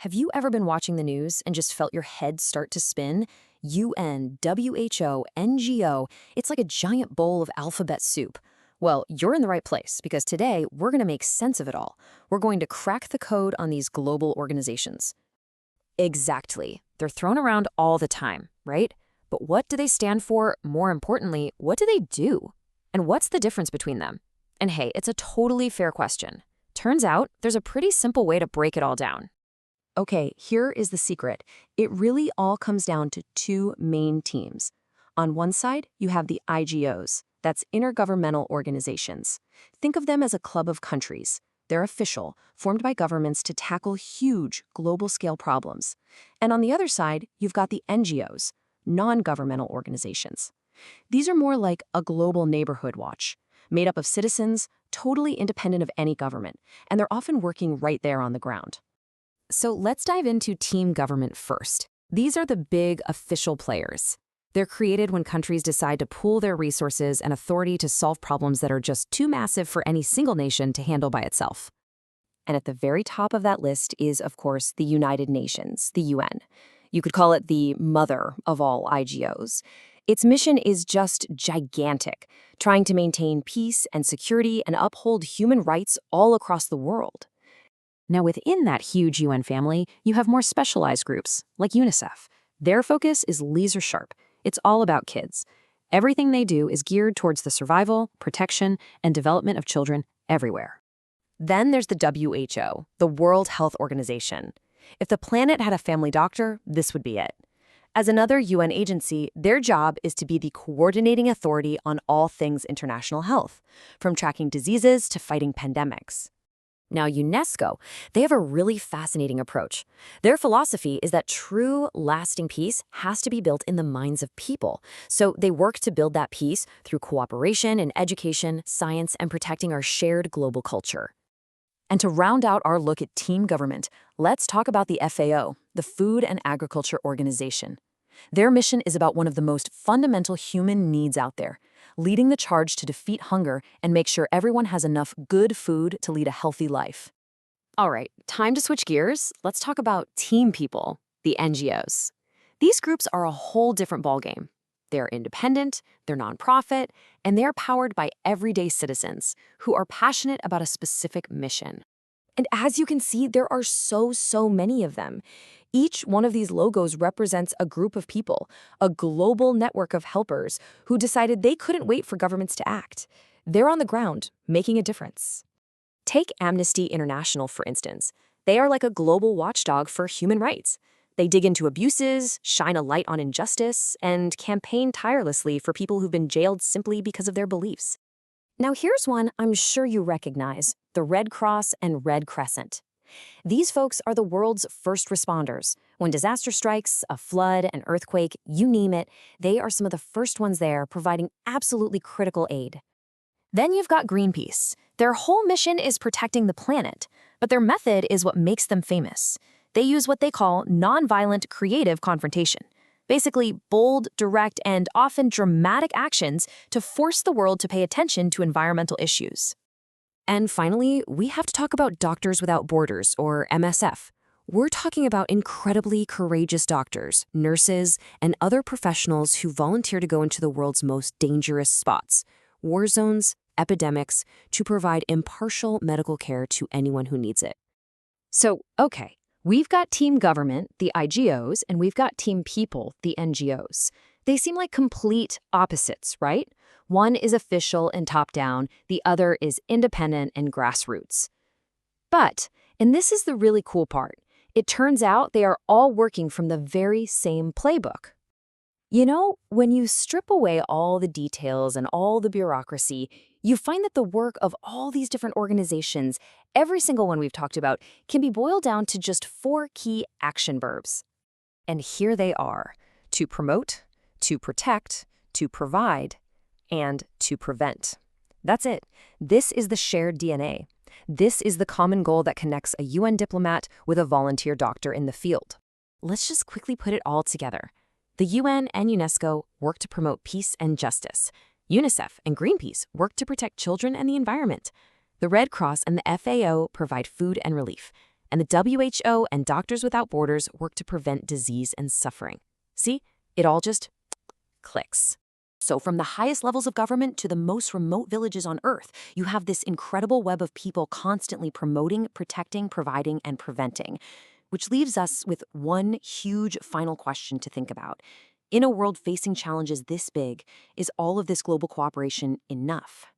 Have you ever been watching the news and just felt your head start to spin? UN, WHO, NGO, it's like a giant bowl of alphabet soup. Well, you're in the right place because today we're going to make sense of it all. We're going to crack the code on these global organizations. Exactly. They're thrown around all the time, right? But what do they stand for? More importantly, what do they do? And what's the difference between them? And hey, it's a totally fair question. Turns out there's a pretty simple way to break it all down. Okay, here is the secret. It really all comes down to two main teams. On one side, you have the IGOs. That's intergovernmental organizations. Think of them as a club of countries. They're official, formed by governments to tackle huge global-scale problems. And on the other side, you've got the NGOs, non-governmental organizations. These are more like a global neighborhood watch, made up of citizens, totally independent of any government, and they're often working right there on the ground. So let's dive into team government first. These are the big official players. They're created when countries decide to pool their resources and authority to solve problems that are just too massive for any single nation to handle by itself. And at the very top of that list is, of course, the United Nations, the UN. You could call it the mother of all IGOs. Its mission is just gigantic, trying to maintain peace and security and uphold human rights all across the world. Now, within that huge UN family, you have more specialized groups, like UNICEF. Their focus is laser sharp. It's all about kids. Everything they do is geared towards the survival, protection, and development of children everywhere. Then there's the WHO, the World Health Organization. If the planet had a family doctor, this would be it. As another UN agency, their job is to be the coordinating authority on all things international health, from tracking diseases to fighting pandemics. Now, UNESCO, they have a really fascinating approach. Their philosophy is that true, lasting peace has to be built in the minds of people. So they work to build that peace through cooperation in education, science, and protecting our shared global culture. And to round out our look at team government, let's talk about the FAO, the Food and Agriculture Organization. Their mission is about one of the most fundamental human needs out there, leading the charge to defeat hunger and make sure everyone has enough good food to lead a healthy life. All right, time to switch gears. Let's talk about team people, the NGOs. These groups are a whole different ballgame. They're independent, they're nonprofit, and they're powered by everyday citizens who are passionate about a specific mission. And as you can see, there are so many of them. Each one of these logos represents a group of people, a global network of helpers who decided they couldn't wait for governments to act. They're on the ground, making a difference. Take Amnesty International, for instance. They are like a global watchdog for human rights. They dig into abuses, shine a light on injustice, and campaign tirelessly for people who've been jailed simply because of their beliefs. Now here's one I'm sure you recognize, the Red Cross and Red Crescent. These folks are the world's first responders. When disaster strikes, a flood, an earthquake, you name it, they are some of the first ones there providing absolutely critical aid. Then you've got Greenpeace. Their whole mission is protecting the planet, but their method is what makes them famous. They use what they call nonviolent creative confrontation. Basically, bold, direct, and often dramatic actions to force the world to pay attention to environmental issues. And finally, we have to talk about Doctors Without Borders, or MSF. We're talking about incredibly courageous doctors, nurses, and other professionals who volunteer to go into the world's most dangerous spots, war zones, epidemics, to provide impartial medical care to anyone who needs it. So, okay, we've got team government, the IGOs, and we've got team people, the NGOs. They seem like complete opposites, right? One is official and top-down, the other is independent and grassroots. But, and this is the really cool part, it turns out they are all working from the very same playbook. You know, when you strip away all the details and all the bureaucracy, you find that the work of all these different organizations, every single one we've talked about, can be boiled down to just 4 key action verbs. And here they are: to promote, to protect, to provide, and to prevent. That's it. This is the shared DNA. This is the common goal that connects a UN diplomat with a volunteer doctor in the field. Let's just quickly put it all together. The UN and UNESCO work to promote peace and justice. UNICEF and Greenpeace work to protect children and the environment. The Red Cross and the FAO provide food and relief. And the WHO and Doctors Without Borders work to prevent disease and suffering. See, it all just clicks. So from the highest levels of government to the most remote villages on Earth, you have this incredible web of people constantly promoting, protecting, providing, and preventing. Which leaves us with one huge final question to think about. In a world facing challenges this big, is all of this global cooperation enough?